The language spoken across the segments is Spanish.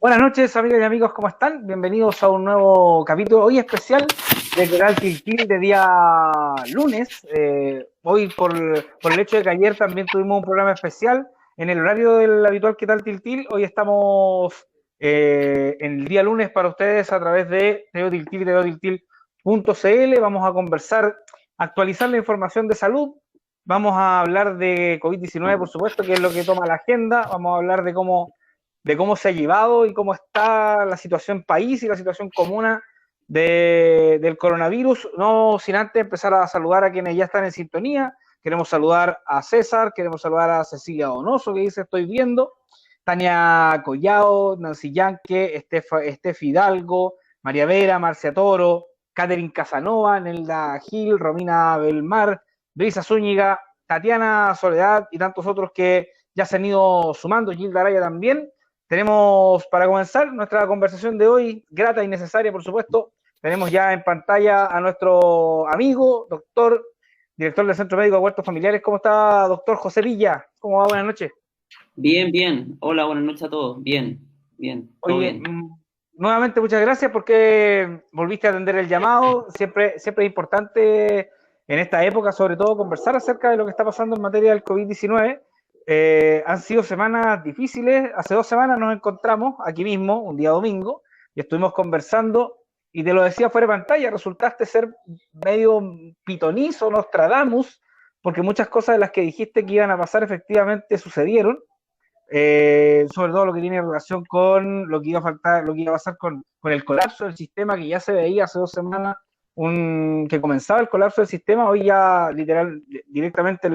Buenas noches, amigas y amigos, ¿cómo están? Bienvenidos a un nuevo capítulo, hoy especial de Canal Tiltil de día lunes. Hoy, por el hecho de que ayer también tuvimos un programa especial en el horario del habitual ¿Qué tal Tiltil? Hoy estamos en el día lunes para ustedes a través de Teo Tiltil, teotiltil.cl. Vamos a conversar, actualizar la información de salud. Vamos a hablar de COVID-19, por supuesto, que es lo que toma la agenda. Vamos a hablar de cómo se ha llevado y cómo está la situación país y la situación comuna del coronavirus. No sin antes empezar a saludar a quienes ya están en sintonía. Queremos saludar a César, queremos saludar a Cecilia Donoso, que dice estoy viendo, Tania Collao, Nancy Yanque, Estef Hidalgo, María Vera, Marcia Toro, Catherine Casanova, Nelda Gil, Romina Belmar, Brisa Zúñiga, Tatiana Soledad y tantos otros que ya se han ido sumando, Gilda Araya también. Tenemos para comenzar nuestra conversación de hoy, grata y necesaria, por supuesto. Tenemos ya en pantalla a nuestro amigo, doctor, director del Centro Médico de Huertos Familiares. ¿Cómo está, doctor José Villa? ¿Cómo va? Buenas noches. Bien, bien. Hola, buenas noches a todos. Bien, bien, todo Oye, bien. nuevamente muchas gracias porque volviste a atender el llamado. Siempre es importante en esta época, sobre todo, conversar acerca de lo que está pasando en materia del COVID-19. Han sido semanas difíciles. Hace 2 semanas nos encontramos aquí mismo, un día domingo, y estuvimos conversando. Y te lo decía fuera de pantalla, resultaste ser medio pitonizo, Nostradamus, porque muchas cosas de las que dijiste que iban a pasar efectivamente sucedieron. Sobre todo lo que tiene relación con lo que iba a faltar, lo que iba a pasar con el colapso del sistema que ya se veía hace 2 semanas, que comenzaba el colapso del sistema. Hoy ya directamente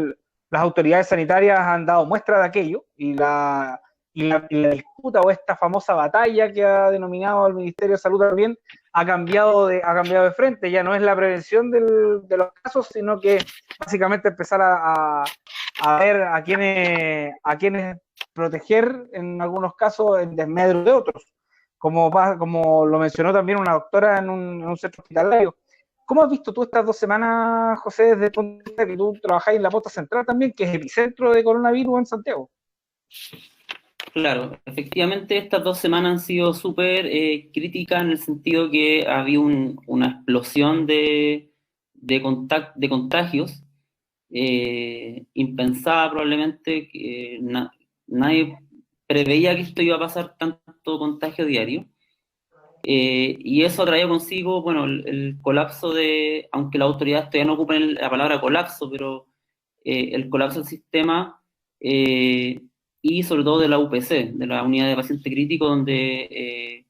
las autoridades sanitarias han dado muestra de aquello y la disputa o esta famosa batalla que ha denominado el Ministerio de Salud también ha cambiado de frente. Ya no es la prevención de los casos, sino que básicamente empezar a ver a quienes proteger en algunos casos en desmedro de otros, como lo mencionó también una doctora en un centro hospitalario. ¿Cómo has visto tú estas 2 semanas, José, desde el punto de vista que tú trabajáis en la Posta Central también, que es epicentro de coronavirus en Santiago? Claro, efectivamente estas 2 semanas han sido súper críticas en el sentido que había una explosión de contagios, impensada probablemente, que nadie preveía que esto iba a pasar tanto contagio diario. Y eso traía consigo, bueno, el colapso aunque las autoridades todavía no ocupan la palabra colapso, pero el colapso del sistema eh, y sobre todo de la UPC, de la unidad de paciente crítico, donde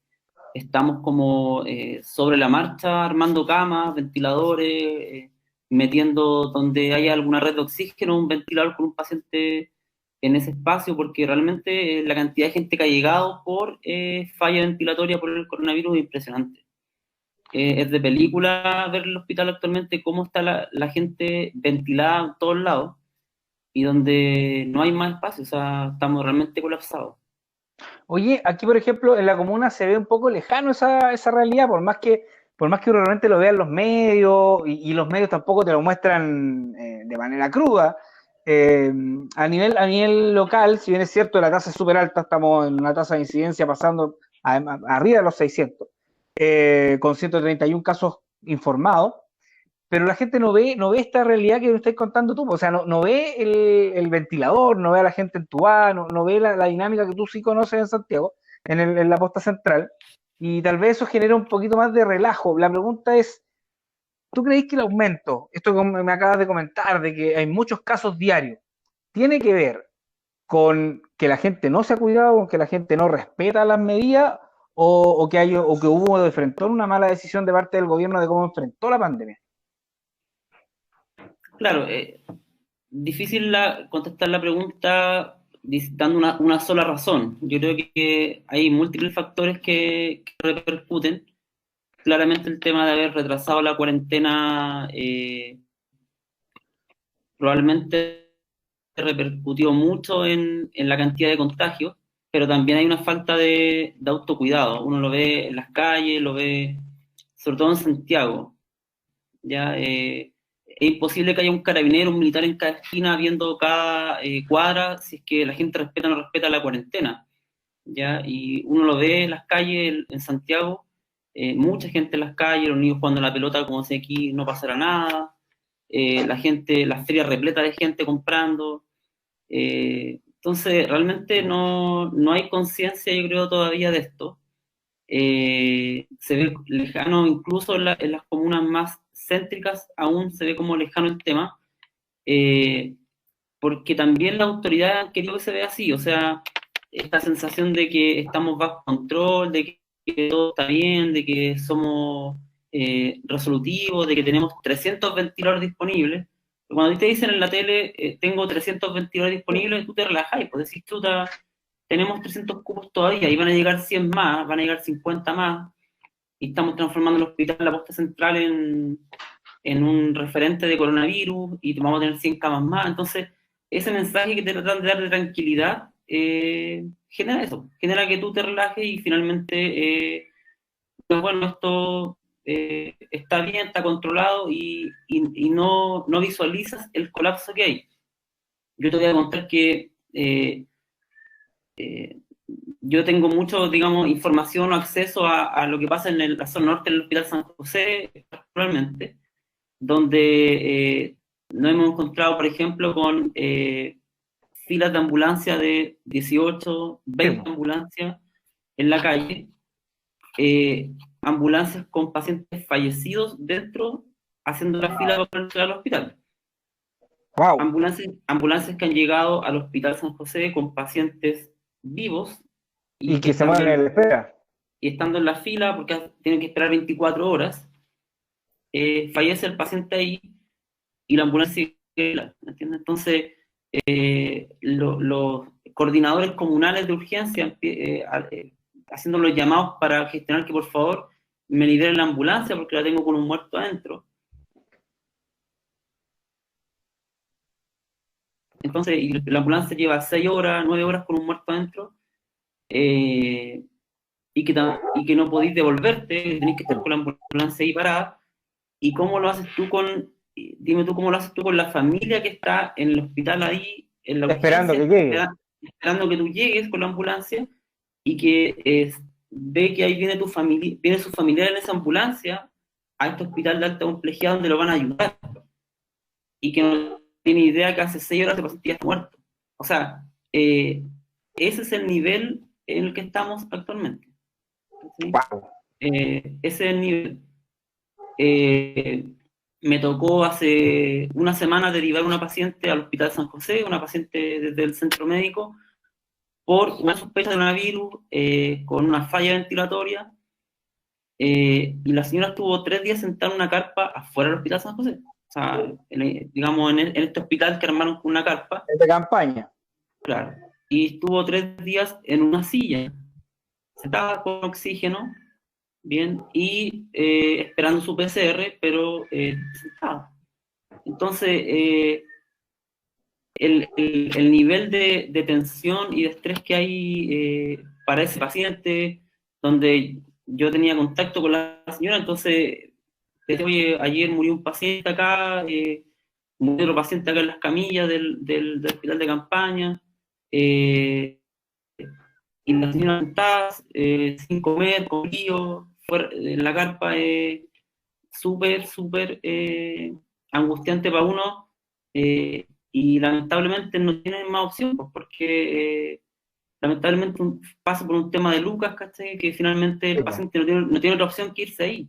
estamos como sobre la marcha, armando camas, ventiladores, metiendo donde haya alguna red de oxígeno, un ventilador con un paciente en ese espacio, porque realmente la cantidad de gente que ha llegado por falla ventilatoria por el coronavirus es impresionante. Es de película ver el hospital actualmente, cómo está la gente ventilada en todos lados y donde no hay más espacio, o sea, estamos realmente colapsados. Oye, aquí por ejemplo en la comuna se ve un poco lejano esa realidad, por más que uno realmente lo vea en los medios y los medios tampoco te lo muestran de manera cruda. Eh, a nivel local, si bien es cierto la tasa es súper alta, estamos en una tasa de incidencia pasando arriba de los 600, con 131 casos informados, pero la gente no ve esta realidad que me estás contando tú. O sea, no ve el ventilador, no ve a la gente entubada, no ve la dinámica que tú sí conoces en Santiago, en la posta central, y tal vez eso genera un poquito más de relajo. La pregunta es, ¿tú crees que el aumento, esto que me acabas de comentar, de que hay muchos casos diarios, tiene que ver con que la gente no se ha cuidado, con que la gente no respeta las medidas, o que hubo de frente una mala decisión de parte del gobierno de cómo enfrentó la pandemia? Claro, difícil contestar la pregunta dando una sola razón. Yo creo que hay múltiples factores que repercuten. Claramente el tema de haber retrasado la cuarentena probablemente repercutió mucho en la cantidad de contagios, pero también hay una falta de autocuidado. Uno lo ve en las calles, lo ve sobre todo en Santiago. Ya es imposible que haya un carabinero, un militar en cada esquina viendo cada cuadra si es que la gente respeta o no respeta la cuarentena. ¿ya? Y uno lo ve en las calles, en Santiago, mucha gente en las calles, los niños jugando a la pelota como si aquí no pasara nada, la gente, las ferias repletas de gente comprando. Entonces, realmente no hay conciencia, yo creo, todavía de esto. Se ve lejano, incluso en las comunas más céntricas, aún se ve como lejano el tema, eh, porque también las autoridades han querido que se vea así, o sea, esta sensación de que estamos bajo control, de que todo está bien, de que somos resolutivos, de que tenemos 300 ventiladores disponibles. Cuando te dicen en la tele, tengo 300 ventiladores disponibles, tú te relajas y pues decís, chuta, tenemos 300 cupos todavía, y van a llegar 100 más, van a llegar 50 más, y estamos transformando el hospital, la posta central, en un referente de coronavirus, y vamos a tener 100 camas más. Entonces, ese mensaje que te tratan de dar de tranquilidad, genera eso, genera que tú te relajes y finalmente, pues bueno, esto está bien, está controlado, y no visualizas el colapso que hay. Yo te voy a contar que eh, yo tengo mucho, digamos, información o acceso a lo que pasa en la zona norte del Hospital San José, particularmente, donde nos hemos encontrado, por ejemplo, con filas de ambulancia de 18, Sí, 20 ambulancias en la calle, ambulancias con pacientes fallecidos dentro, haciendo la fila para entrar al hospital. wow. Ambulancias que han llegado al Hospital San José con pacientes vivos Y y que que se están mueven en la espera. y estando en la fila, porque tienen que esperar 24 horas, fallece el paciente ahí y la ambulancia sigue, ¿entiendes? Entonces, los coordinadores comunales de urgencia, haciendo los llamados para gestionar que por favor me liberen la ambulancia porque la tengo con un muerto adentro. Entonces, y la ambulancia lleva 6 horas, 9 horas con un muerto adentro, eh, y que no podéis devolverte, tenéis que estar con la ambulancia ahí parada. ¿Y cómo lo haces tú dime tú cómo lo haces tú con la familia que está en el hospital ahí, en la Esperando urgencia, que llegue. esperando que tú llegues con la ambulancia, y que ve que ahí viene tu familia, viene su familiar en esa ambulancia a este hospital de alta complejidad donde lo van a ayudar, y que no tiene idea que hace 6 horas el paciente ya está muerto? O sea, ese es el nivel en el que estamos actualmente, ¿sí? Wow. Ese es el nivel. Eh, Me tocó hace una semana derivar una paciente al Hospital San José, una paciente desde el centro médico, por una sospecha de coronavirus, con una falla ventilatoria, y la señora estuvo 3 días sentada en una carpa afuera del Hospital San José. O sea, digamos, en este hospital que armaron con una carpa, Es de campaña. claro, y estuvo 3 días en una silla, sentada con oxígeno, bien, y esperando su PCR, pero sentada. Entonces, el nivel de tensión y de estrés que hay para ese paciente, donde yo tenía contacto con la señora, entonces, decía, oye, ayer murió un paciente acá, murió otro paciente acá en las camillas del hospital de campaña, eh, y la señora sentada, sin comer, con lío, fuera, en la carpa, súper, súper angustiante para uno, y lamentablemente no tienen más opción, pues, porque lamentablemente pasa por un tema de Lucas, ¿cachai? Que finalmente Sí, el po. paciente no tiene otra opción que irse ahí.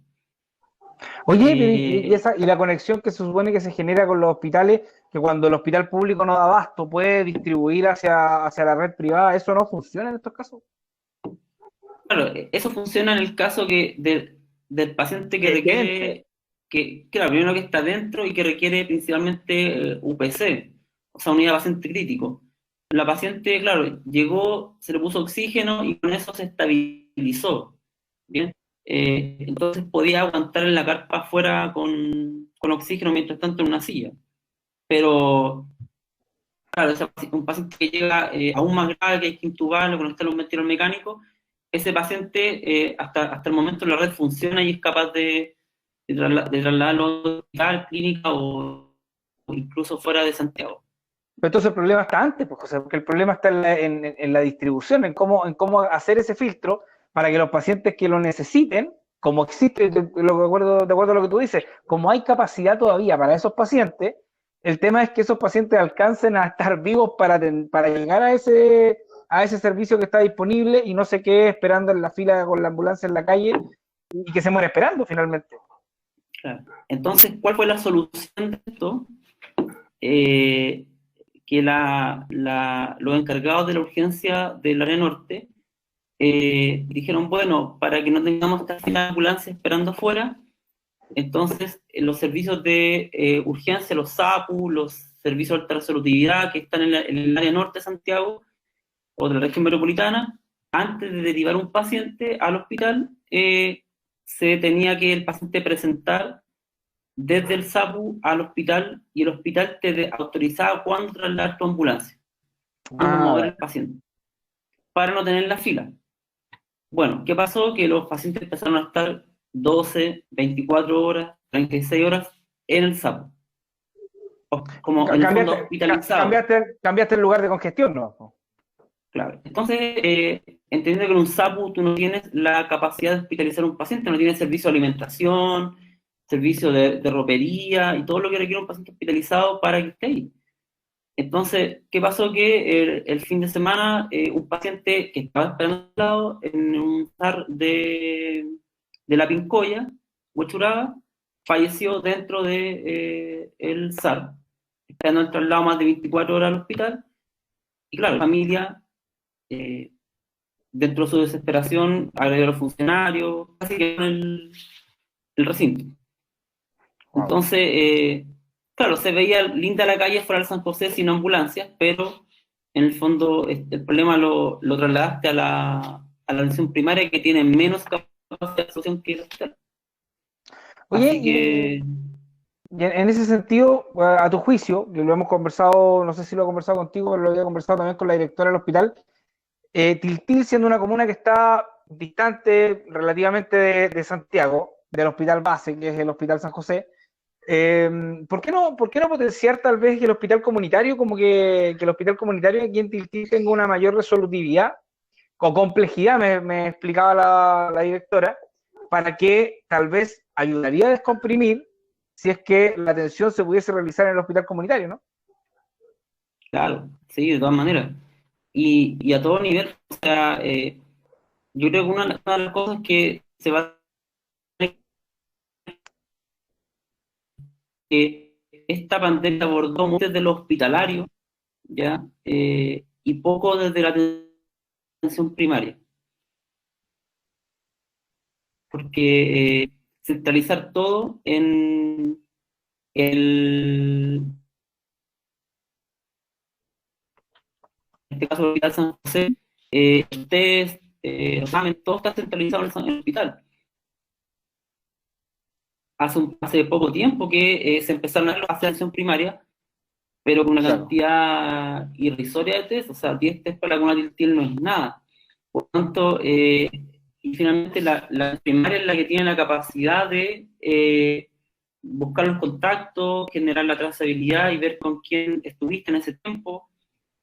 Oye, pero Eh, y la conexión que se supone que se genera con los hospitales, que cuando el hospital público no da abasto puede distribuir hacia la red privada, ¿eso no funciona en estos casos? claro, eso funciona en el caso del paciente que Que entre. requiere, claro, primero que está dentro y que requiere principalmente UPC, o sea, unidad de paciente crítico. La paciente, claro, llegó, se le puso oxígeno y con eso se estabilizó, ¿bien? Entonces podía aguantar en la carpa afuera con oxígeno mientras tanto en una silla. Pero, claro, un paciente que llega aún más grave, que hay que intubarlo, conectarle un ventilador mecánico, ese paciente, hasta el momento la red funciona y es capaz de trasladarlo a hospital, clínica, o incluso fuera de Santiago. Pero entonces el problema está antes, pues, José, porque el problema está en la distribución, en cómo hacer ese filtro para que los pacientes que lo necesiten, como existe, de acuerdo a lo que tú dices, como hay capacidad todavía para esos pacientes, el tema es que esos pacientes alcancen a estar vivos para llegar a ese servicio que está disponible y no se quede esperando en la fila con la ambulancia en la calle y que se muera esperando finalmente. Claro. Entonces, ¿cuál fue la solución de esto? Que los encargados de la urgencia del área norte dijeron, bueno, para que no tengamos esta fila de ambulancias esperando afuera, entonces los servicios de urgencia, los SAPU, los servicios de alta resolutividad que están en el área norte de Santiago o de la región metropolitana, antes de derivar un paciente al hospital, se tenía que el paciente presentar desde el SAPU al hospital y el hospital te autorizaba cuándo trasladar tu ambulancia, cuándo mover el paciente, para no tener la fila. Bueno, ¿qué pasó? Que los pacientes empezaron a estar 12, 24 horas, 36 horas en el SAPU, como en el fondo hospitalizados. Cambiaste el lugar de congestión, ¿no? Claro. Entonces, entendiendo que en un SAPU tú no tienes la capacidad de hospitalizar a un paciente, no tienes servicio de alimentación, servicio de ropería y todo lo que requiere un paciente hospitalizado para que esté ahí. Entonces, ¿qué pasó? Que el fin de semana un paciente que estaba esperando al lado en un SAR de la Pincoya, Huechuraba, falleció dentro de el SAR, esperando el traslado más de 24 horas al hospital. Y claro, la familia, dentro de su desesperación, agredió a los funcionarios, casi que en el recinto. Wow. Entonces, claro, se veía linda la calle fuera del San José sin ambulancias, pero en el fondo el problema lo trasladaste a la atención primaria, que tiene menos capacidad de absorción que el hospital. Oye, así que... y en ese sentido, a tu juicio, que lo hemos conversado, no sé si lo he conversado contigo, pero lo había conversado también con la directora del hospital, Tiltil, siendo una comuna que está distante relativamente de Santiago, del hospital base, que es el Hospital San José, ¿por qué no potenciar tal vez que el hospital comunitario, como que el hospital comunitario aquí en Tiltil tenga una mayor resolutividad o complejidad, me explicaba la directora, para que tal vez ayudaría a descomprimir si es que la atención se pudiese realizar en el hospital comunitario, ¿no? Claro, sí, de todas maneras. Y a todo nivel, o sea, yo creo que una de las cosas que se va a que esta pandemia abordó mucho desde lo hospitalario, ¿ya? Y poco desde la atención primaria. Porque centralizar todo en en este caso el Hospital San José, ustedes saben, todo está centralizado en el hospital. Hace poco tiempo que se empezaron a hacer atención primaria, pero con una cantidad irrisoria de test, o sea, 10 test para la comuna Tiltil no es nada. Por lo tanto, y finalmente la primaria es la que tiene la capacidad de buscar los contactos, generar la trazabilidad y ver con quién estuviste en ese tiempo.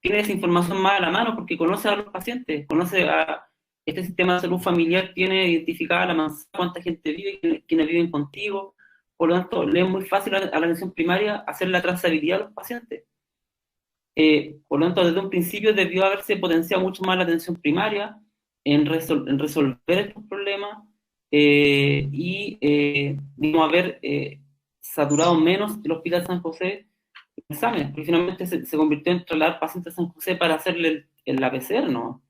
Tiene esa información más a la mano porque conoce a los pacientes, conoce a este sistema de salud familiar, tiene identificada la manzana, cuánta gente vive, quiénes viven contigo. Por lo tanto, le es muy fácil a la atención primaria hacer la trazabilidad de los pacientes. Por lo tanto, desde un principio debió haberse potenciado mucho más la atención primaria en resolver estos problemas y digamos, haber saturado menos el Hospital San José exámenes, porque finalmente se convirtió en trasladar pacientes a San José para hacerle la PCR, ¿no?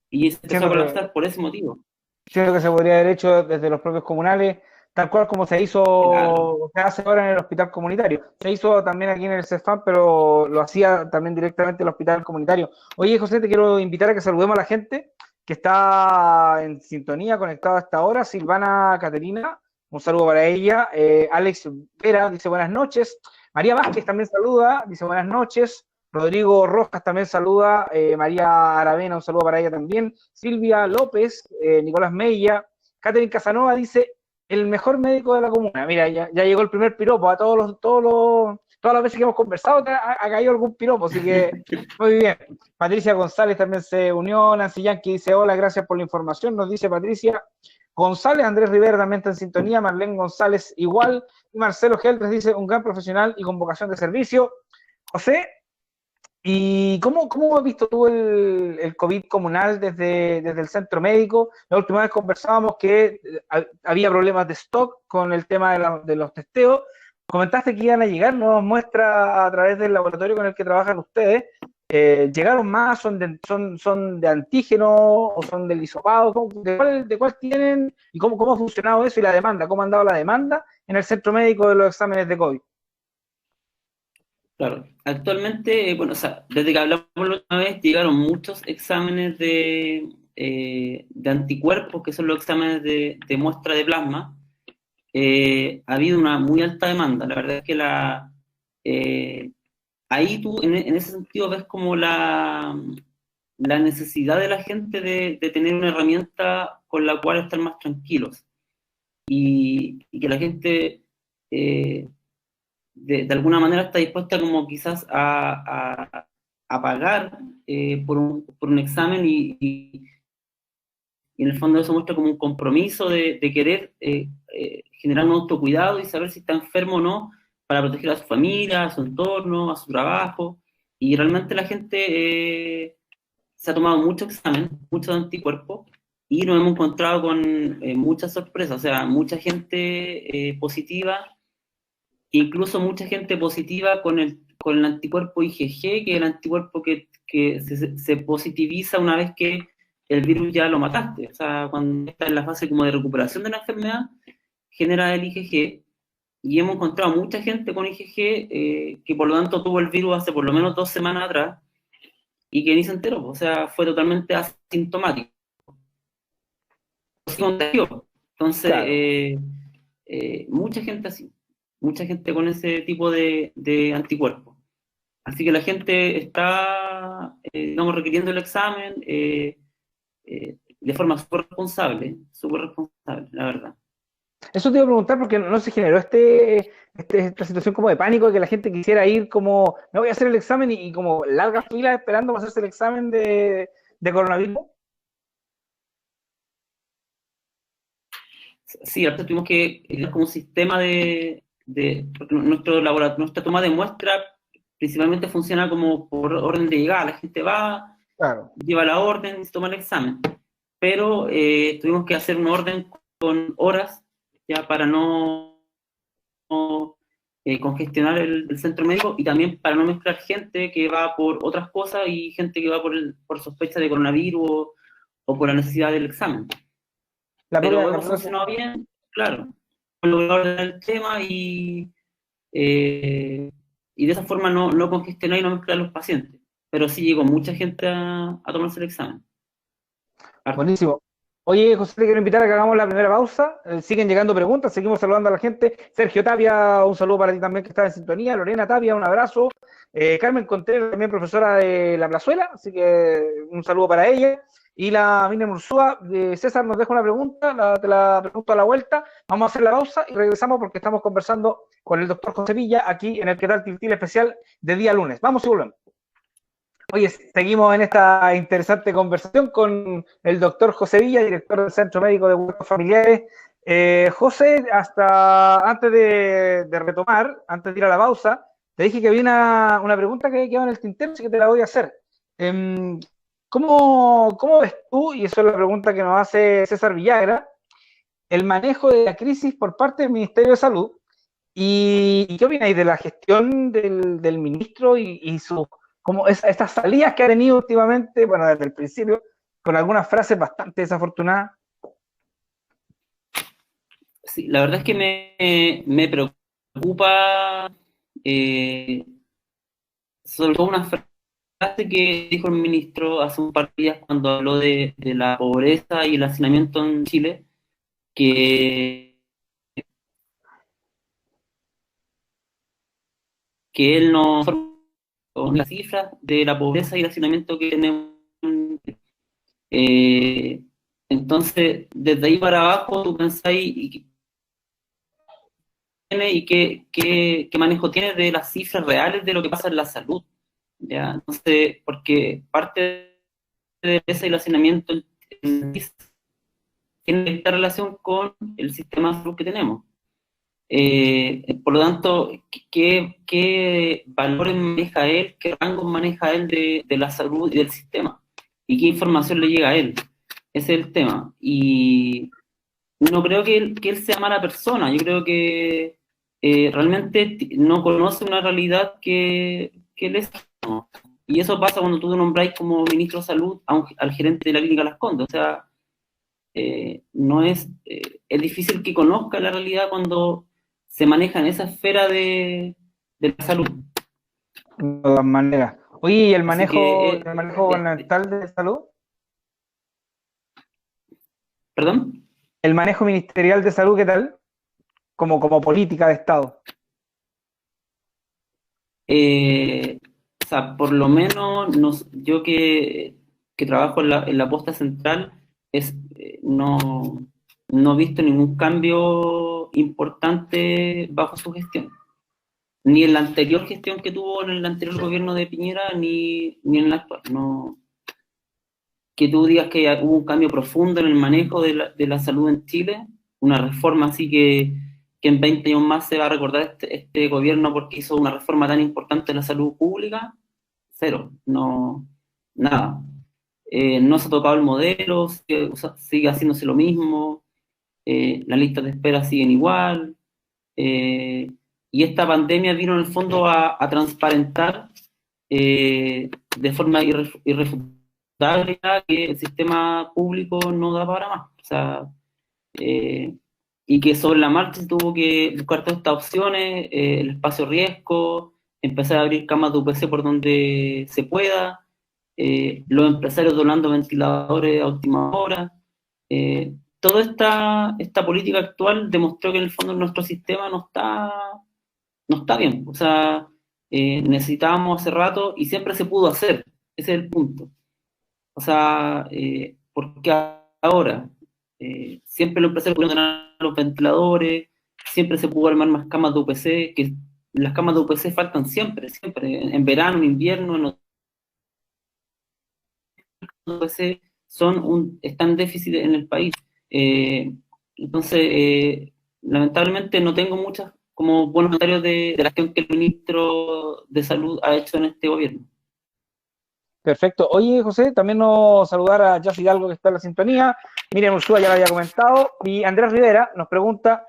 Y se empezó a colapsar por ese motivo. Siento que se podría haber hecho desde los propios comunales, tal cual como se hizo, claro, se hace ahora en el hospital comunitario. Se hizo también aquí en el CEFAM, pero lo hacía también directamente el hospital comunitario. Oye, José, te quiero invitar a que saludemos a la gente que está en sintonía, conectada hasta ahora. Silvana Caterina, un saludo para ella. Alex Vera dice buenas noches. María Vázquez también saluda, dice buenas noches. Rodrigo Rojas también saluda. María Aravena, un saludo para ella también. Silvia López, Nicolás Meilla. Catherine Casanova dice, el mejor médico de la comuna. Mira, ya llegó el primer piropo a todos todas las veces que hemos conversado ha caído algún piropo, así que muy bien. Patricia González también se unió, Nancy Yankee dice, hola, gracias por la información, nos dice Patricia González, Andrés Rivera también está en sintonía, Marlene González igual, y Marcelo Geltres dice, un gran profesional y con vocación de servicio. José, ¿y cómo has visto tú el COVID comunal desde el centro médico? La última vez conversábamos que había problemas de stock con el tema de los testeos. Comentaste que iban a llegar nuevas muestras a través del laboratorio con el que trabajan ustedes. ¿Llegaron más? ¿Son de antígeno o son del hisopado? ¿De cuál tienen? ¿Y cómo ha funcionado eso y la demanda? ¿Cómo ha andado la demanda en el centro médico de los exámenes de COVID? Claro, actualmente, bueno, o sea, desde que hablamos la última vez, llegaron muchos exámenes de anticuerpos, que son los exámenes de muestra de plasma. Ha habido una muy alta demanda. La verdad es que ahí tú, en ese sentido, ves como la necesidad de la gente de tener una herramienta con la cual estar más tranquilos. Y que la gente... de alguna manera está dispuesta como quizás a pagar por un examen y en el fondo eso muestra como un compromiso de querer generar un autocuidado y saber si está enfermo o no para proteger a su familia, a su entorno, a su trabajo. Y realmente la gente se ha tomado mucho examen, muchos anticuerpos, y nos hemos encontrado con muchas sorpresas, o sea, mucha gente positiva, incluso mucha gente positiva con el anticuerpo IgG, que es el anticuerpo que se positiviza una vez que el virus ya lo mataste. O sea, cuando está en la fase como de recuperación de la enfermedad, genera el IgG. Y hemos encontrado mucha gente con IgG que por lo tanto tuvo el virus hace por lo menos 2 semanas atrás y que ni se enteró. O sea, fue totalmente asintomático. Se contagió. Entonces, Claro. mucha gente así. Mucha gente con ese tipo de anticuerpos. Así que la gente está, digamos, requiriendo el examen de forma súper responsable, la verdad. Eso te iba a preguntar porque no se generó esta situación como de pánico de que la gente quisiera ir como, me voy a hacer el examen y como largas filas esperando para hacerse el examen de coronavirus. Sí, ahora tuvimos que ir como un sistema porque nuestra toma de muestra principalmente funciona como por orden de llegada. La gente va, Claro. lleva la orden y se toma el examen. Pero tuvimos que hacer un orden con horas ya para no congestionar el centro médico y también para no mezclar gente que va por otras cosas y gente que va por sospecha de coronavirus o por la necesidad del examen. Pero hemos funcionado bien, claro. Hemos logrado ordenar el tema y de esa forma no congestionar y no mezclar los pacientes. Pero sí llegó mucha gente a tomarse el examen. Buenísimo. Oye, José, te quiero invitar a que hagamos la primera pausa. Siguen llegando preguntas, seguimos saludando a la gente. Sergio Tapia, un saludo para ti también que está en sintonía. Lorena Tapia, un abrazo. Carmen Contreras, también profesora de La Plazuela, así que un saludo para ella. Y la Miriam Ursúa, César nos deja una pregunta, te la pregunto a la vuelta. Vamos a hacer la pausa y regresamos porque estamos conversando con el doctor José Villa aquí en el ¿Qué tal Tiltil especial de día lunes? Vamos y volvemos. Oye, seguimos en esta interesante conversación con el doctor José Villa, director del Centro Médico de Huertos Familiares. José, hasta antes de retomar, antes de ir a la pausa, te dije que había una pregunta que quedaba en el tintero, así que te la voy a hacer. ¿Cómo ves tú, y eso es la pregunta que nos hace César Villagra, el manejo de la crisis por parte del Ministerio de Salud? ¿Y qué opináis de la gestión del ministro y su como estas salidas que ha tenido últimamente, bueno, desde el principio, con algunas frases bastante desafortunadas? Sí, la verdad es que me preocupa sobre todo una frase que dijo el ministro hace un par de días cuando habló de la pobreza y el hacinamiento en Chile, que, que él no con las cifras de la pobreza y el hacinamiento que tenemos. Eh, entonces, desde ahí para abajo, tú pensáis y qué manejo tiene de las cifras reales de lo que pasa en la salud, ¿ya? Entonces, porque parte de ese relacionamiento tiene esta relación con el sistema de salud que tenemos. Por lo tanto, ¿qué valores maneja él, qué rangos maneja él de la salud y del sistema? ¿Y qué información le llega a él? Ese es el tema. Y no creo que él sea mala persona, yo creo que realmente no conoce una realidad que él es. ¿No? Y eso pasa cuando tú nombráis como ministro de salud al gerente de la clínica Las Condes. O sea, no es difícil que conozca la realidad cuando se maneja en esa esfera de la salud. De todas maneras. Oye, ¿y el Así manejo, que, el manejo gubernamental de salud? ¿perdón? ¿El manejo ministerial de salud qué tal? Como política de Estado. O sea, por lo menos yo que trabajo en la posta central, no he visto ningún cambio importante bajo su gestión. Ni en la anterior gestión que tuvo en el anterior gobierno de Piñera, ni en la actual. No, que tú digas que hubo un cambio profundo en el manejo de la salud en Chile, una reforma así que en 20 años más se va a recordar este gobierno porque hizo una reforma tan importante en la salud pública, cero, no, nada. No se ha tocado el modelo, sigue haciéndose lo mismo, las listas de espera siguen igual, y esta pandemia vino en el fondo a transparentar de forma irrefutable que el sistema público no da para más. O sea, y que sobre la marcha se tuvo que buscar todas estas opciones, el espacio riesgo, empezar a abrir camas de UPC por donde se pueda, los empresarios donando ventiladores a última hora. Toda esta política actual demostró que en el fondo nuestro sistema no está bien. O sea, necesitábamos hace rato y siempre se pudo hacer. Ese es el punto. O sea, porque ahora siempre los empresarios pudieron donar los ventiladores, siempre se pudo armar más camas de UPC, que las camas de UPC faltan siempre, siempre, en verano, en invierno, en UPC están en déficit en el país. Entonces, lamentablemente no tengo muchas como buenos comentarios de la acción que el ministro de Salud ha hecho en este gobierno. Perfecto. Oye, José, también nos saludar a Jazz Hidalgo que está en la sintonía. Miriam Ursúa ya lo había comentado. Y Andrés Rivera nos pregunta,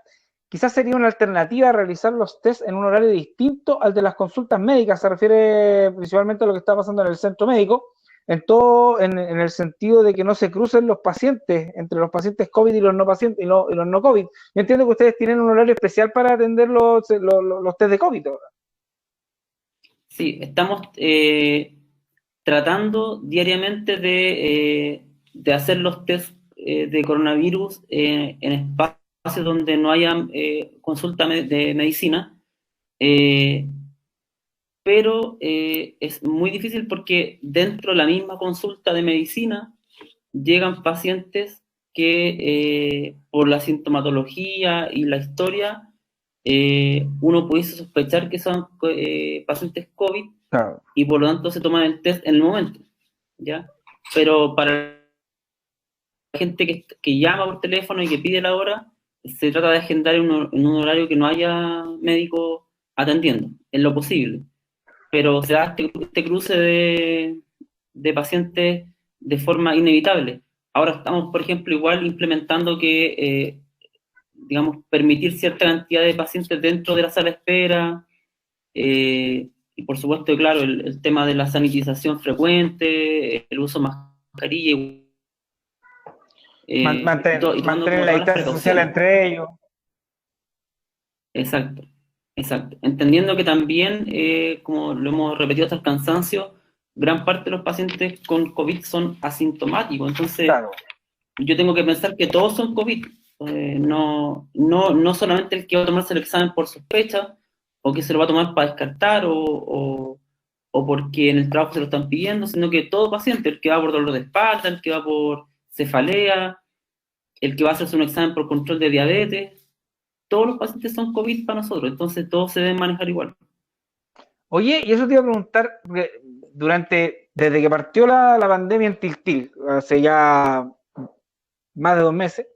quizás sería una alternativa realizar los test en un horario distinto al de las consultas médicas. Se refiere principalmente a lo que está pasando en el centro médico, en el sentido de que no se crucen los pacientes, entre los pacientes COVID y los no pacientes y los no COVID. Yo entiendo que ustedes tienen un horario especial para atender los test de COVID ahora. Sí, estamos tratando diariamente de hacer los test de coronavirus en espacios donde no haya consulta de medicina, pero es muy difícil porque dentro de la misma consulta de medicina llegan pacientes que por la sintomatología y la historia uno pudiese sospechar que son pacientes COVID. Claro. Y por lo tanto se toman el test en el momento, ¿ya? Pero para la gente que llama por teléfono y que pide la hora, se trata de agendar en un horario que no haya médico atendiendo, en lo posible. Pero se da este cruce de pacientes de forma inevitable. Ahora estamos, por ejemplo, igual implementando que, digamos, permitir cierta cantidad de pacientes dentro de la sala de espera, y por supuesto, claro, el tema de la sanitización frecuente, el uso de mascarilla. Mantener la distancia social entre ellos. Exacto, exacto. Entendiendo que también, como lo hemos repetido hasta el cansancio, gran parte de los pacientes con COVID son asintomáticos. Entonces, claro, yo tengo que pensar que todos son COVID. No solamente el que va a tomarse el examen por sospecha, o que se lo va a tomar para descartar, o porque en el trabajo se lo están pidiendo, sino que todo paciente, el que va por dolor de espalda, el que va por cefalea, el que va a hacerse un examen por control de diabetes, todos los pacientes son COVID para nosotros, entonces todos se deben manejar igual. Oye, y eso te iba a preguntar, porque desde que partió la pandemia en Tiltil, hace ya más de 2 meses,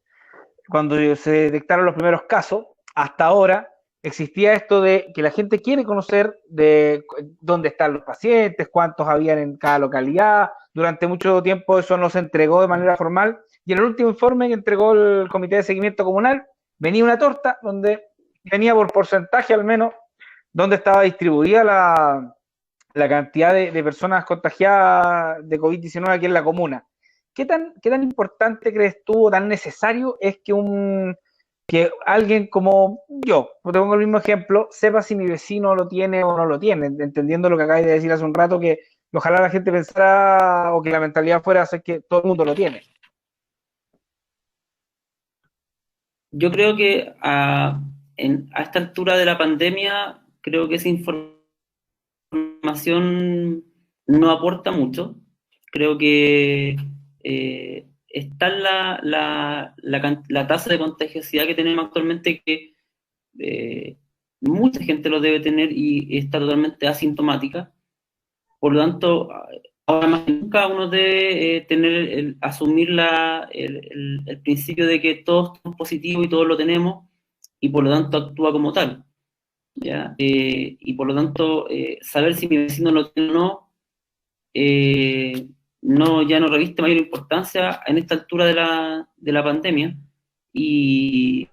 cuando se detectaron los primeros casos, hasta ahora existía esto de que la gente quiere conocer de dónde están los pacientes, cuántos habían en cada localidad. Durante mucho tiempo eso no se entregó de manera formal, y en el último informe que entregó el Comité de Seguimiento Comunal venía una torta donde venía por porcentaje al menos donde estaba distribuida la cantidad de personas contagiadas de COVID-19 aquí en la comuna. ¿Qué tan importante crees tú o tan necesario es que alguien como yo, te pongo el mismo ejemplo, sepa si mi vecino lo tiene o no lo tiene, entendiendo lo que acabas de decir hace un rato, que ojalá la gente pensara o que la mentalidad fuera hacer que todo el mundo lo tiene? Yo creo que a esta altura de la pandemia, creo que esa información no aporta mucho. Creo que está la tasa de contagiosidad que tenemos actualmente, que mucha gente lo debe tener y está totalmente asintomática. Por lo tanto, ahora más que nunca uno debe asumir el principio de que todos somos positivos y todos lo tenemos, y por lo tanto actúa como tal, ¿ya? Y por lo tanto, saber si mi vecino lo tiene o no, ya no reviste mayor importancia en esta altura de la pandemia. Y,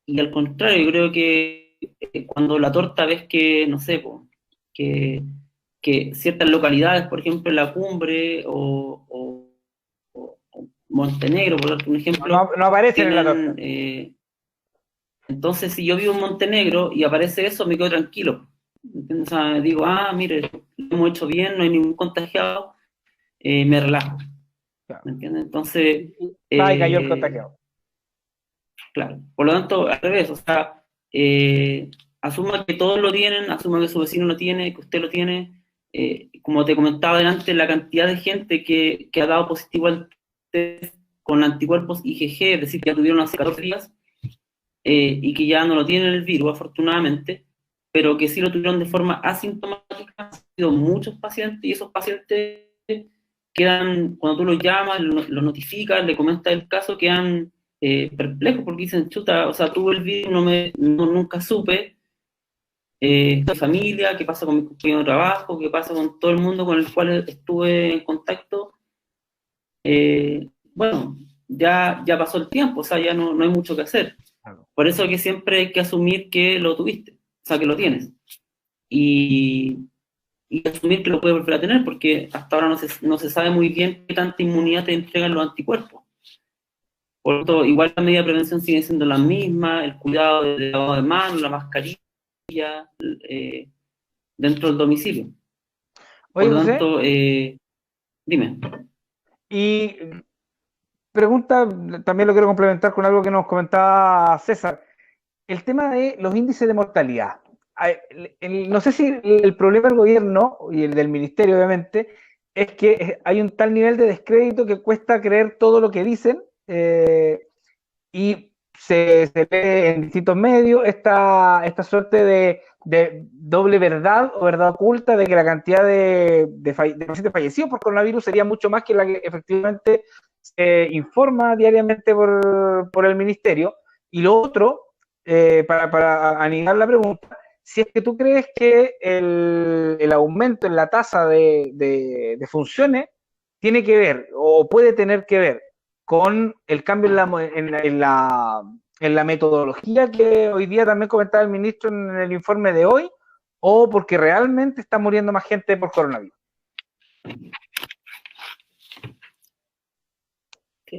y al contrario, yo creo que cuando la torta ves que, no sé, po, que ciertas localidades, por ejemplo, La Cumbre o Montenegro, por darte un ejemplo, No aparecen en la torta. tienen... entonces, si yo vivo en Montenegro y aparece eso, me quedo tranquilo. ¿Entiendes? O sea, digo, mire, lo hemos hecho bien, no hay ningún contagiado, me relajo. Claro. ¿Me entiendes? Entonces, Y cayó el contagiado. claro. Por lo tanto, al revés, o sea, asuma que todos lo tienen, asuma que su vecino lo tiene, que usted lo tiene. Como te comentaba delante, la cantidad de gente que ha dado positivo al test con anticuerpos IgG, es decir, que ya tuvieron hace 14 días, y que ya no lo tienen el virus, afortunadamente, pero que sí lo tuvieron de forma asintomática, han sido muchos pacientes, y esos pacientes quedan, cuando tú los llamas, los notificas, le comentas el caso, quedan perplejos porque dicen, chuta, o sea, tuve el virus, nunca supe, mi familia, qué pasa con mi compañero de trabajo, qué pasa con todo el mundo con el cual estuve en contacto. Bueno, ya pasó el tiempo, o sea, ya no hay mucho que hacer. Por eso que siempre hay que asumir que lo tuviste, o sea, que lo tienes. Y asumir que lo puedes volver a tener, porque hasta ahora no se sabe muy bien qué tanta inmunidad te entregan los anticuerpos. Por lo tanto, igual la medida de prevención sigue siendo la misma, el cuidado del lavado de manos, la mascarilla, dentro del domicilio. Por Oye, lo José, tanto, dime. y pregunta, también lo quiero complementar con algo que nos comentaba César, el tema de los índices de mortalidad. No sé si el problema del gobierno y el del ministerio, obviamente, es que hay un tal nivel de descrédito que cuesta creer todo lo que dicen, y se lee en distintos medios esta suerte de doble verdad o verdad oculta de que la cantidad de pacientes fallecidos por coronavirus sería mucho más que la que efectivamente se informa diariamente por el ministerio. Y lo otro, para anidar la pregunta, si es que tú crees que el aumento en la tasa de funciones tiene que ver o puede tener que ver con el cambio en la metodología que hoy día también comentaba el ministro en el informe de hoy, o porque realmente está muriendo más gente por coronavirus.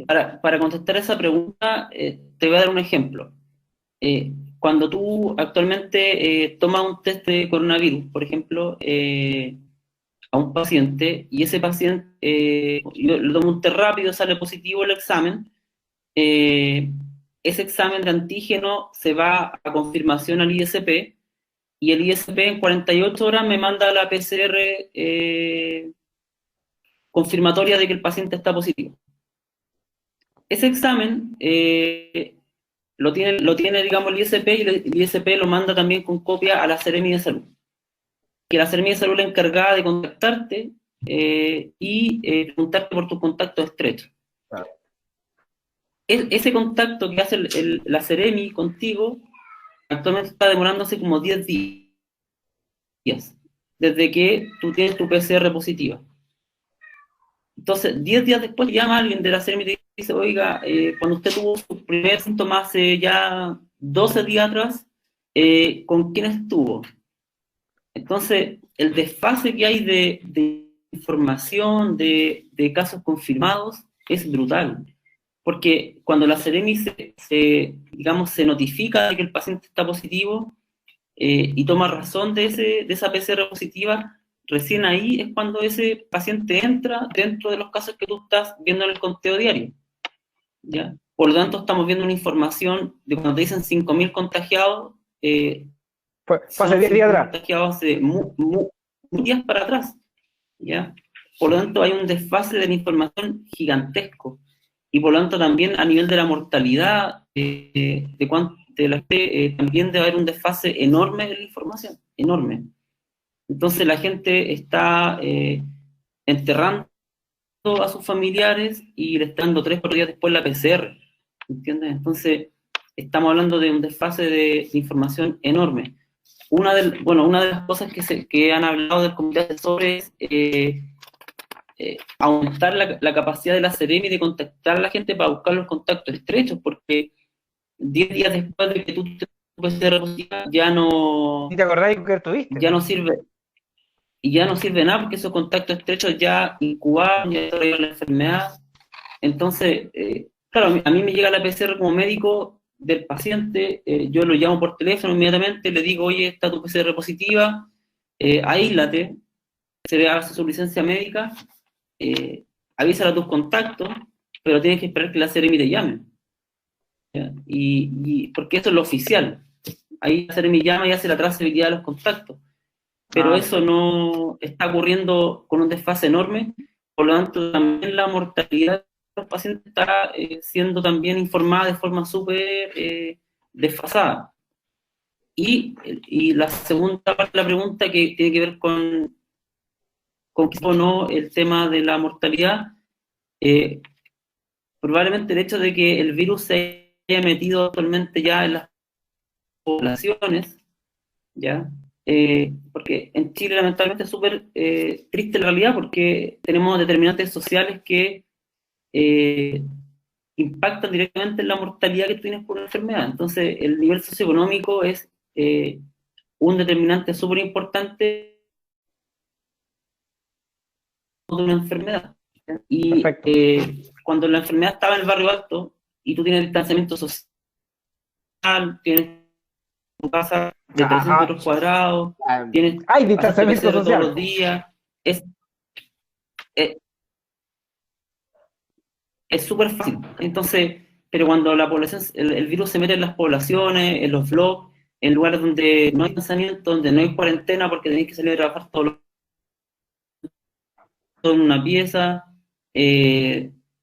Para contestar esa pregunta, te voy a dar un ejemplo. Cuando tú actualmente tomas un test de coronavirus, por ejemplo, a un paciente, y ese paciente, yo le tomo un test rápido, sale positivo el examen, ese examen de antígeno se va a confirmación al ISP, y el ISP en 48 horas me manda la PCR confirmatoria de que el paciente está positivo. Ese examen lo tiene, digamos, el ISP, y el ISP lo manda también con copia a la Seremi de Salud. Que la Seremi de Salud es la encargada de contactarte y preguntarte por tus contactos estrechos. Claro. Ese contacto que hace la Seremi contigo actualmente está demorándose como 10 días, desde que tú tienes tu PCR positiva. Entonces, 10 días después llama alguien de la Seremi y te dice, oiga, cuando usted tuvo su primer síntoma hace ya 12 días atrás, ¿con quién estuvo? Entonces, el desfase que hay de información, de casos confirmados, es brutal. Porque cuando la Seremi digamos, se notifica de que el paciente está positivo y toma razón de esa PCR positiva, recién ahí es cuando ese paciente entra dentro de los casos que tú estás viendo en el conteo diario, ¿ya? Por lo tanto, estamos viendo una información de cuando te dicen 5.000 contagiados, Fue hace 10 días atrás. contagiados de días para atrás, ¿ya? Por lo tanto, hay un desfase de la información gigantesco. Y por lo tanto, también a nivel de la mortalidad, también debe haber un desfase enorme de la información, enorme. Entonces, la gente está enterrando a sus familiares y le está dando 3 o 4 días después la PCR, ¿entiendes? Entonces, estamos hablando de un desfase de información enorme. Una de las cosas que han hablado del comité asesor es aumentar la capacidad de la Seremi de contactar a la gente para buscar los contactos estrechos, porque 10 días después de que tú te PCR positiva, ya no... ¿Y te acordás que tuviste? Ya no sirve. Y ya no sirve nada porque esos contactos estrechos ya incubaron, ya desarrollaron la enfermedad. Entonces, claro, a mí me llega la PCR como médico del paciente, yo lo llamo por teléfono inmediatamente, le digo, oye, está tu PCR positiva, aíslate, se le hace su licencia médica, avísala a tus contactos, pero tienes que esperar que la Seremi te llame. Y porque eso es lo oficial. Ahí la Seremi llama y hace la trazabilidad de los contactos. Pero eso no está ocurriendo con un desfase enorme, por lo tanto también la mortalidad de los pacientes está siendo también informada de forma súper desfasada. Y la segunda parte de la pregunta, que tiene que ver con qué o no el tema de la mortalidad, probablemente el hecho de que el virus se haya metido actualmente ya en las poblaciones, ¿ya? Porque en Chile lamentablemente es súper triste la realidad, porque tenemos determinantes sociales que impactan directamente en la mortalidad que tú tienes por una enfermedad. Entonces, el nivel socioeconómico es un determinante súper importante de una enfermedad. Y cuando la enfermedad estaba en el barrio alto y tú tienes distanciamiento social, tienes tu casa de 300 metros cuadrados, hay distanciamiento social todos los días, es súper fácil. Entonces, pero cuando la población, el virus se mete en las poblaciones, en los blogs, en lugares donde no hay distanciamiento, donde no hay cuarentena porque tenéis que salir a trabajar todo en una pieza,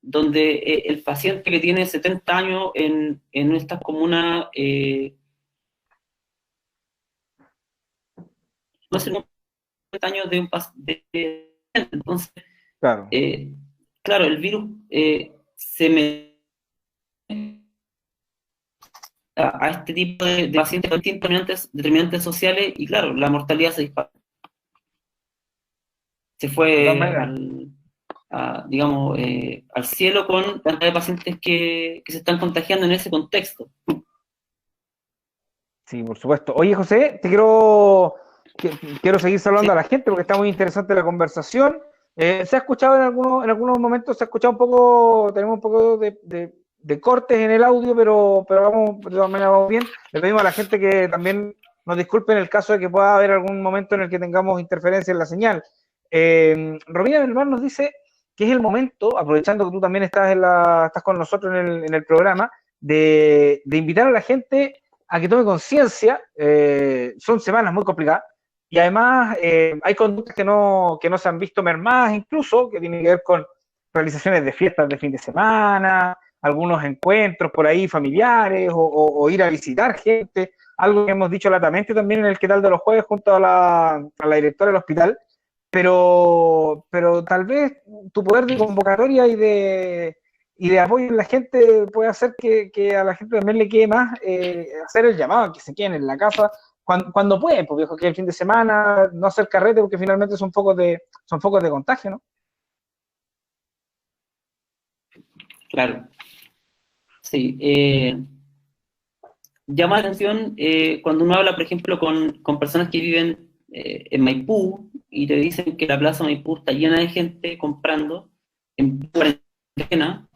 donde el paciente que tiene 70 años en estas comunas no es 70 años de un paciente. Entonces, claro, claro, el virus se mete a este tipo de pacientes con determinantes sociales y claro, la mortalidad se dispara. Se fue digamos, al cielo con cantidad de pacientes que se están contagiando en ese contexto. Sí, por supuesto. Oye, José, quiero seguir saludando a la gente porque está muy interesante la conversación. Se ha escuchado en algunos momentos, se ha escuchado un poco, tenemos un poco de cortes en el audio, pero vamos, de todas maneras vamos bien. Le pedimos a la gente que también nos disculpe en el caso de que pueda haber algún momento en el que tengamos interferencia en la señal. Romina Belmar nos dice que es el momento, aprovechando que tú también estás con nosotros en el programa, de invitar a la gente a que tome conciencia. Son semanas muy complicadas y además hay conductas que no se han visto mermadas, incluso que tienen que ver con realizaciones de fiestas de fin de semana, algunos encuentros por ahí familiares o ir a visitar gente, algo que hemos dicho latamente también en el ¿Qué tal de los jueves junto a la directora del hospital, pero tal vez tu poder de convocatoria y de apoyo en la gente puede hacer que a la gente también le quede más hacer el llamado, que se queden en la casa cuando pueden, porque viejo, que el fin de semana no hacer carrete porque finalmente son focos de contagio, ¿no? Claro, sí. Llama la atención cuando uno habla, por ejemplo, con personas que viven en Maipú y te dicen que la plaza Maipú está llena de gente comprando en cuarentena,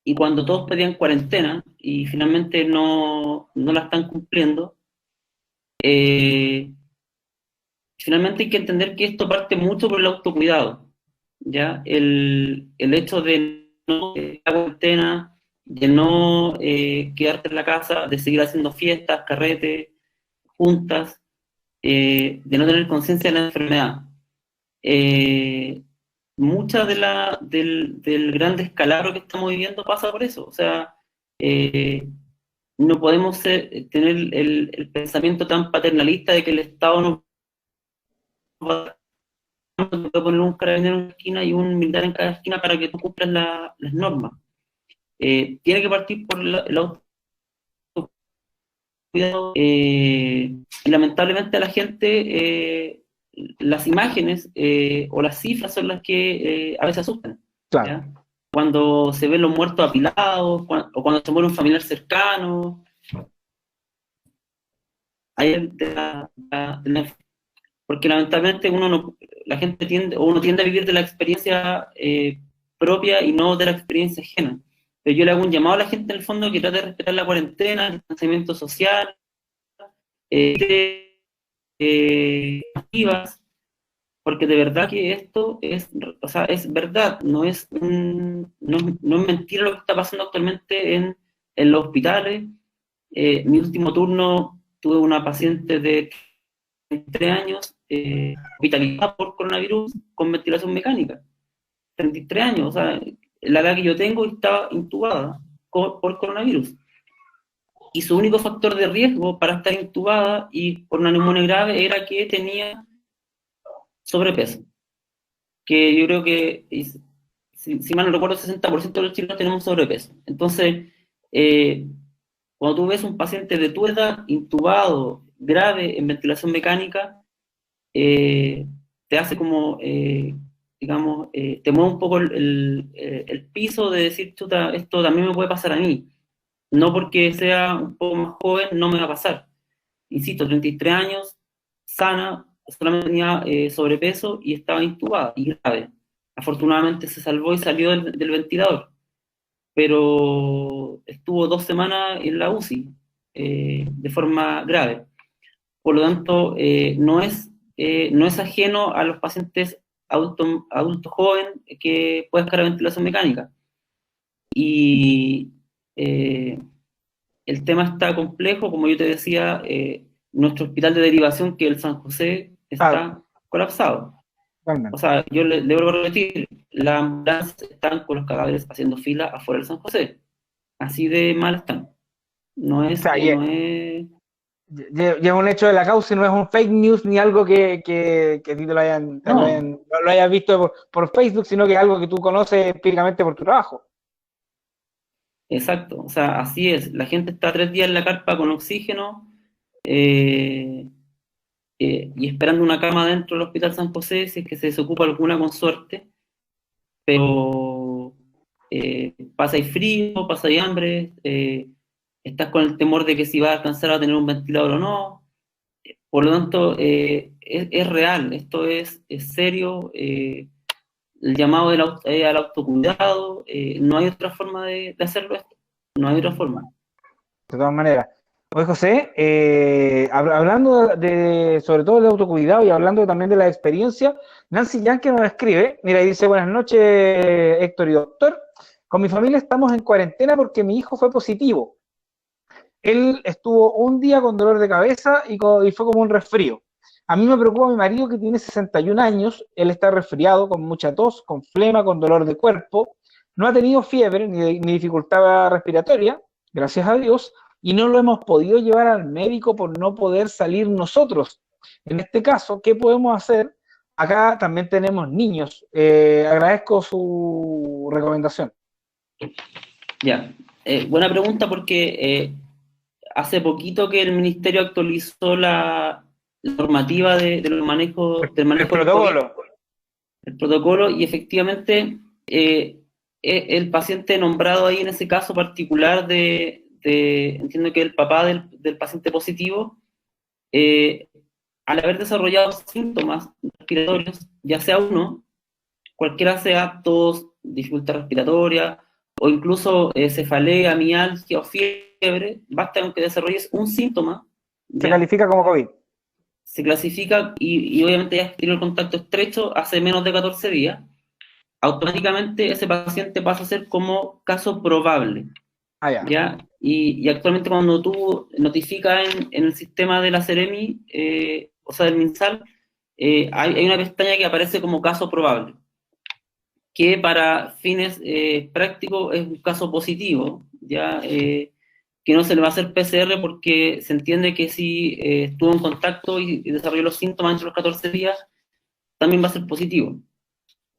y cuando todos pedían cuarentena y finalmente no la están cumpliendo, finalmente hay que entender que esto parte mucho por el autocuidado, ¿ya? El hecho de no la cuarentena, de no quedarte en la casa, de seguir haciendo fiestas, carretes, juntas, de no tener conciencia de la enfermedad. Mucha del gran descalabro que estamos viviendo pasa por eso. O sea, no podemos tener el pensamiento tan paternalista de que el Estado nos va a poner un carabinero en una esquina y un militar en cada esquina para que tú cumplas las normas. Tiene que partir por el autocuidado, y lamentablemente a la gente las imágenes o las cifras son las que a veces asustan. Claro. ¿Ya? Cuando se ven los muertos apilados, o cuando se muere un familiar cercano, hay porque lamentablemente la gente uno tiende a vivir de la experiencia propia y no de la experiencia ajena. Pero yo le hago un llamado a la gente en el fondo que trate de respetar la cuarentena, el distanciamiento social, activas, porque de verdad que esto o sea, es verdad, no es mentira lo que está pasando actualmente en los hospitales. Mi último turno tuve una paciente de 33 años hospitalizada por coronavirus con ventilación mecánica. 33 años, o sea, la edad que yo tengo estaba intubada por coronavirus. Y su único factor de riesgo para estar intubada y por una neumonía grave era que tenía sobrepeso. Que yo creo que, si mal no recuerdo, el 60% de los chilenos tenemos sobrepeso. Entonces, cuando tú ves un paciente de tu edad intubado, grave, en ventilación mecánica, te hace como, digamos, te mueve un poco el piso de decir, chuta, esto también me puede pasar a mí. No porque sea un poco más joven, no me va a pasar. Insisto, 33 años, sana, solamente tenía sobrepeso y estaba intubada y grave. Afortunadamente se salvó y salió del ventilador, pero estuvo 2 semanas en la UCI de forma grave. Por lo tanto, no es ajeno a los pacientes adultos jóvenes que pueden estar a ventilación mecánica. Y el tema está complejo, como yo te decía, nuestro hospital de derivación, que es el San José, está colapsado. Realmente. O sea, yo le vuelvo a repetir, las ambulancias están con los cadáveres haciendo fila afuera del San José. Así de mal están. No es... O sea, ya un hecho de la causa y no es un fake news ni algo que a ti lo hayas visto por Facebook, sino que es algo que tú conoces empíricamente por tu trabajo. Exacto, o sea, así es. La gente está 3 días en la carpa con oxígeno y esperando una cama dentro del Hospital San José, si es que se desocupa alguna con suerte, pero pasa ahí frío, pasa ahí hambre, estás con el temor de que si va a alcanzar a tener un ventilador o no. Por lo tanto, es real, esto es serio. El llamado al autocuidado, no hay otra forma de hacerlo esto, no hay otra forma. De todas maneras. Oye, José, hablando sobre todo del autocuidado y hablando también de la experiencia, Nancy Yankee nos escribe, mira, y dice, buenas noches, Héctor y doctor, con mi familia estamos en cuarentena porque mi hijo fue positivo. Él estuvo un día con dolor de cabeza y fue como un resfrío. A mí me preocupa mi marido que tiene 61 años, él está resfriado, con mucha tos, con flema, con dolor de cuerpo. no ha tenido fiebre ni dificultad respiratoria, gracias a Dios, y no lo hemos podido llevar al médico por no poder salir nosotros. En este caso, ¿qué podemos hacer? Acá también tenemos niños. Agradezco su recomendación. Ya, buena pregunta porque hace poquito que el ministerio actualizó la normativa del manejo El del protocolo. COVID, el protocolo, y efectivamente el paciente nombrado ahí en ese caso particular entiendo que el papá del paciente positivo, al haber desarrollado síntomas respiratorios, ya sea uno, cualquiera sea tos, dificultad respiratoria, o incluso cefalea, mialgia o fiebre, basta con que desarrolles un síntoma, Se ¿ya? califica como COVID. Se clasifica y obviamente ya has tenido el contacto estrecho hace menos de 14 días, automáticamente ese paciente pasa a ser como caso probable, Ah, ya. ¿ya? Y actualmente cuando tú notificas en el sistema de la Seremi, o sea, del MinSal, hay una pestaña que aparece como caso probable, que para fines prácticos es un caso positivo, ¿ya? Que no se le va a hacer PCR porque se entiende que si estuvo en contacto y desarrolló los síntomas entre los 14 días, también va a ser positivo,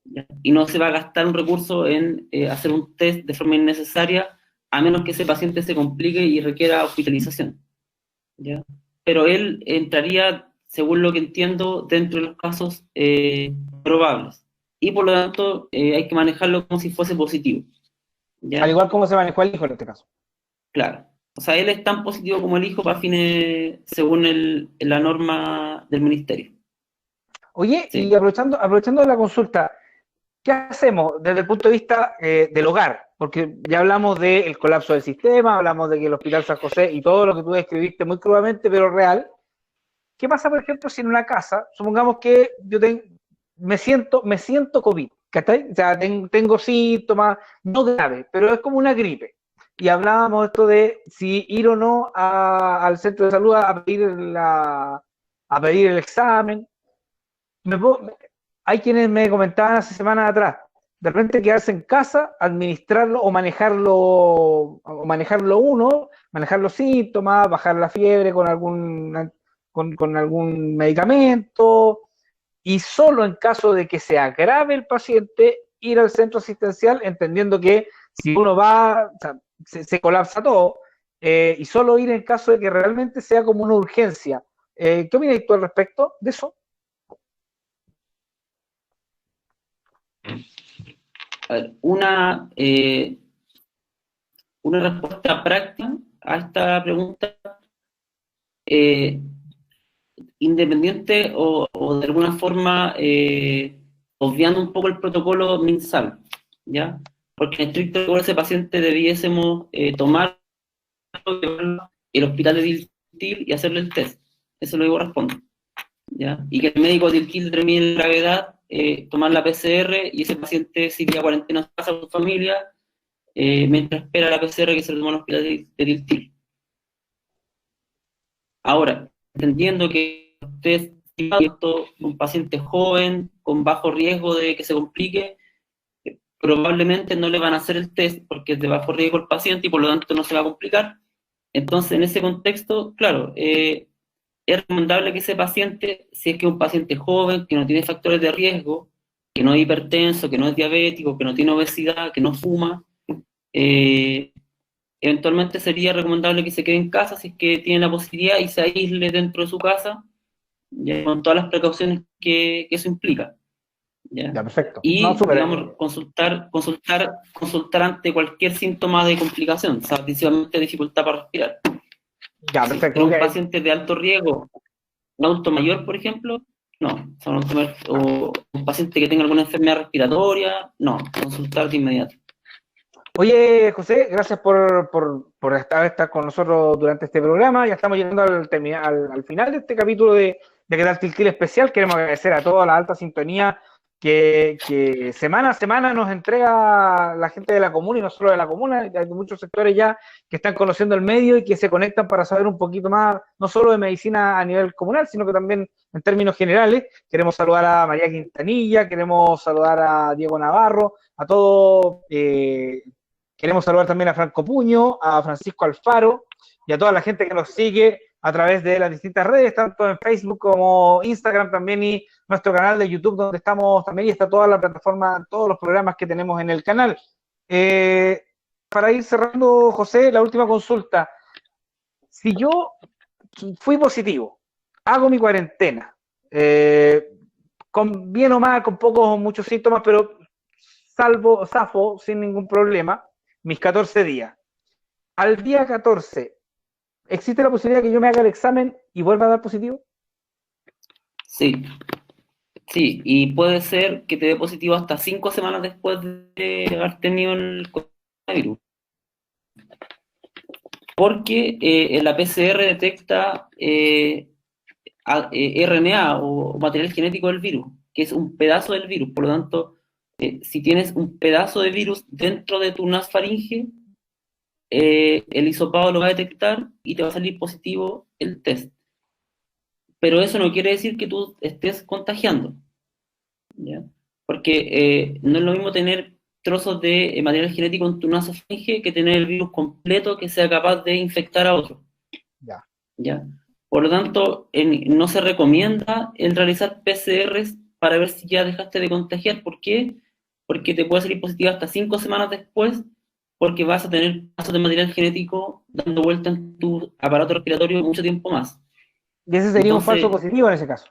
¿ya? Y no se va a gastar un recurso en hacer un test de forma innecesaria, a menos que ese paciente se complique y requiera hospitalización, ¿ya? Pero él entraría, según lo que entiendo, dentro de los casos probables. Y por lo tanto, hay que manejarlo como si fuese positivo, Al ¿ya? igual como se manejó el hijo en este caso. Claro. O sea, él es tan positivo como el hijo para fines, según la norma del ministerio. Oye, y Sí. aprovechando la consulta, ¿qué hacemos desde el punto de vista del hogar? Porque ya hablamos del colapso del sistema, hablamos de que el Hospital San José y todo lo que tú describiste muy crudamente, pero real. ¿Qué pasa, por ejemplo, si en una casa, supongamos que me siento COVID, ¿cachai? O sea, tengo síntomas, no graves, pero es como una gripe. Y hablábamos esto de si ir o no al centro de salud a pedir el examen. Me puedo- Hay quienes me comentaban hace semanas atrás, de repente quedarse en casa, administrarlo o manejarlo uno, manejar los síntomas, bajar la fiebre con algún medicamento, y solo en caso de que se agrave el paciente, ir al centro asistencial, entendiendo que si uno va, o sea, se colapsa todo, y solo ir en caso de que realmente sea como una urgencia. ¿Qué opinas tú al respecto de eso? A ver, una respuesta práctica a esta pregunta, eh, independiente o de alguna forma obviando un poco el protocolo MinSal, ¿ya? Porque en estricto rigor ese paciente debiésemos tomar el hospital de Tiltil y hacerle el test. Eso lo corresponde, ¿ya? Y que el médico de Tiltil determine la gravedad, tomar la PCR y ese paciente sigue a cuarentena en casa con su familia mientras espera la PCR que se le toma en el hospital de Tiltil. Ahora, entendiendo que usted es un paciente joven, con bajo riesgo de que se complique, probablemente no le van a hacer el test porque es de bajo riesgo el paciente y por lo tanto no se va a complicar. Entonces, en ese contexto, claro, es recomendable que ese paciente, si es que es un paciente joven, que no tiene factores de riesgo, que no es hipertenso, que no es diabético, que no tiene obesidad, que no fuma, eh, eventualmente sería recomendable que se quede en casa si es que tiene la posibilidad y se aísle dentro de su casa, ya, con todas las precauciones que eso implica, ¿ya? Ya, perfecto. No, Y, súper. digamos, consultar ante cualquier síntoma de complicación, o sea, principalmente dificultad para respirar. Ya, Si perfecto. es un Porque, paciente de alto riesgo, un adulto mayor, por ejemplo, no. O sea, o un paciente que tenga alguna enfermedad respiratoria, no. Consultar de inmediato. oye, José, gracias por estar con nosotros durante este programa. Ya estamos llegando al final de este capítulo de ¿Qué tal Tiltil especial? Queremos agradecer a toda la alta sintonía que semana a semana nos entrega la gente de la comuna y no solo de la comuna, hay muchos sectores ya que están conociendo el medio y que se conectan para saber un poquito más, no solo de medicina a nivel comunal, sino que también en términos generales. Queremos saludar a María Quintanilla, queremos saludar a Diego Navarro, a todos, queremos saludar también a Franco Puño, a Francisco Alfaro y a toda la gente que nos sigue a través de las distintas redes, tanto en Facebook como Instagram también, y nuestro canal de YouTube, donde estamos también, y está toda la plataforma, todos los programas que tenemos en el canal. Para ir cerrando, José, la última consulta. Si yo fui positivo, hago mi cuarentena, con bien o mal, con pocos o muchos síntomas, pero zafo sin ningún problema, mis 14 días. Al día 14, ¿existe la posibilidad que yo me haga el examen y vuelva a dar positivo? Sí, sí, y puede ser que te dé positivo hasta 5 semanas después de haber tenido el coronavirus. Porque la PCR detecta RNA o material genético del virus, que es un pedazo del virus. Por lo tanto, si tienes un pedazo de virus dentro de tu nasofaringe, el hisopado lo va a detectar y te va a salir positivo el test. Pero eso no quiere decir que tú estés contagiando, ¿ya? Porque no es lo mismo tener trozos de material genético en tu nasofaringe que tener el virus completo que sea capaz de infectar a otro. Ya. ¿Ya? Por lo tanto, no se recomienda el realizar PCRs para ver si ya dejaste de contagiar. ¿Por qué? Porque te puede salir positivo hasta 5 semanas después, porque vas a tener pasos de material genético dando vuelta en tu aparato respiratorio mucho tiempo más. Y ese sería un falso positivo en ese caso.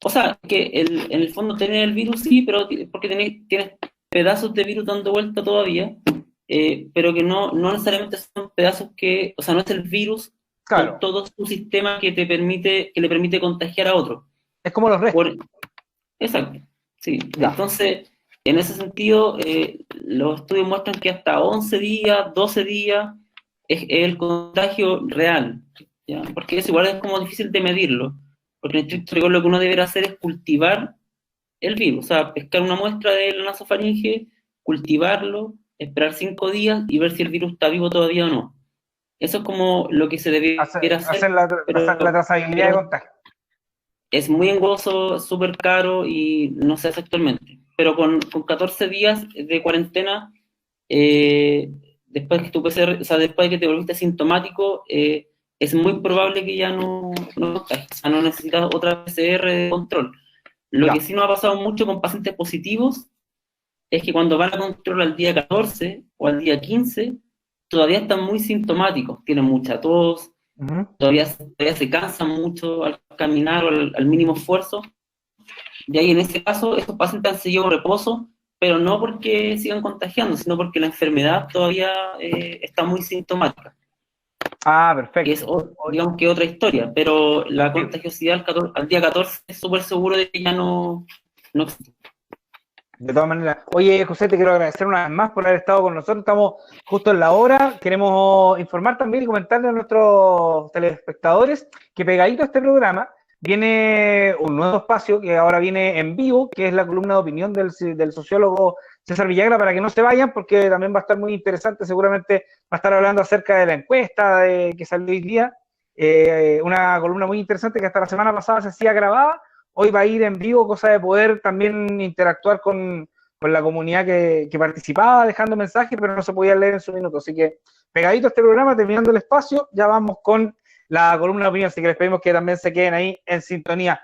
O sea, que en el fondo tener el virus sí, pero porque tienes pedazos de virus dando vuelta todavía, pero que no necesariamente son pedazos que, o sea, no es el virus, claro, con todo su sistema que le permite contagiar a otro. Es como los restos. Exacto, sí. Ya. Entonces, en ese sentido, los estudios muestran que hasta 11 días, 12 días es el contagio real, ¿ya? Porque eso igual es como difícil de medirlo, porque en estricto rigor lo que uno deberá hacer es cultivar el virus, o sea, pescar una muestra de la nasofaringe, cultivarlo, esperar 5 días y ver si el virus está vivo todavía o no. Eso es como lo que se debería hacer. Hacer la trazabilidad de contagio. Es muy engorroso, súper caro y no se hace actualmente. Pero con 14 días de cuarentena, después que tu PCR, o sea, después de que te volviste sintomático, es muy probable que ya no contagies, o sea, no necesitas otra PCR de control. Lo que sí nos ha pasado mucho con pacientes positivos es que cuando van a control al día 14 o al día 15, todavía están muy sintomáticos, tienen mucha tos, todavía se cansan mucho al caminar o al mínimo esfuerzo. De ahí, en ese caso, estos pacientes han seguido reposo, pero no porque sigan contagiando, sino porque la enfermedad todavía está muy sintomática. Ah, perfecto. Que es, digamos que otra historia, pero la contagiosidad al día 14 es súper seguro de que ya no existe. De todas maneras. Oye, José, te quiero agradecer una vez más por haber estado con nosotros. Estamos justo en la hora. Queremos informar también y comentarle a nuestros telespectadores que pegadito a este programa viene un nuevo espacio que ahora viene en vivo, que es la columna de opinión del sociólogo César Villagra, para que no se vayan, porque también va a estar muy interesante. Seguramente va a estar hablando acerca de la encuesta que salió hoy día. Una columna muy interesante que hasta la semana pasada se hacía grabada. Hoy va a ir en vivo, cosa de poder también interactuar con la comunidad que participaba, dejando mensajes, pero no se podía leer en su minuto. Así que pegadito a este programa, terminando el espacio, ya vamos con la columna de opinión, así que les pedimos que también se queden ahí en sintonía.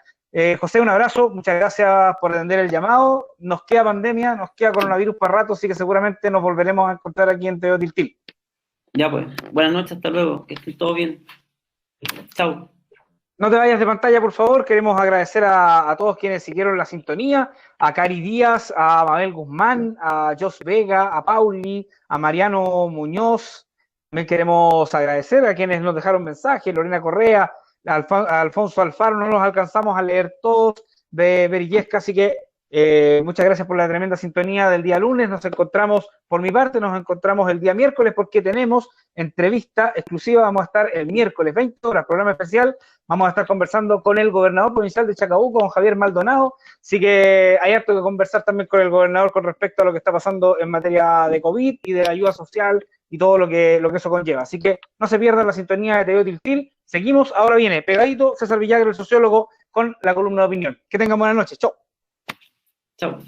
José, un abrazo, muchas gracias por atender el llamado. Nos queda pandemia, nos queda coronavirus para rato, así que seguramente nos volveremos a encontrar aquí en Teo Tiltil. Ya pues, buenas noches, hasta luego, que esté todo bien. Chao. No te vayas de pantalla, por favor. Queremos agradecer a todos quienes siguieron la sintonía, a Cari Díaz, a Mabel Guzmán, a Jos Vega, a Pauli, a Mariano Muñoz. También queremos agradecer a quienes nos dejaron mensajes, Lorena Correa, a Alfonso Alfaro, no los alcanzamos a leer todos, de Berillesca, así que Muchas gracias por la tremenda sintonía del día lunes. Nos encontramos, por mi parte, nos encontramos el día miércoles porque tenemos entrevista exclusiva. Vamos a estar el miércoles 20 horas, programa especial. Vamos a estar conversando con el gobernador provincial de Chacabuco, con Javier Maldonado. Así que hay harto que conversar también con el gobernador con respecto a lo que está pasando en materia de COVID y de la ayuda social y todo lo que eso conlleva. Así que no se pierdan la sintonía de TV Tiltil. Seguimos, ahora viene pegadito César Villagra, el sociólogo, con la columna de opinión. Que tengan buenas noches. Chau. Chao.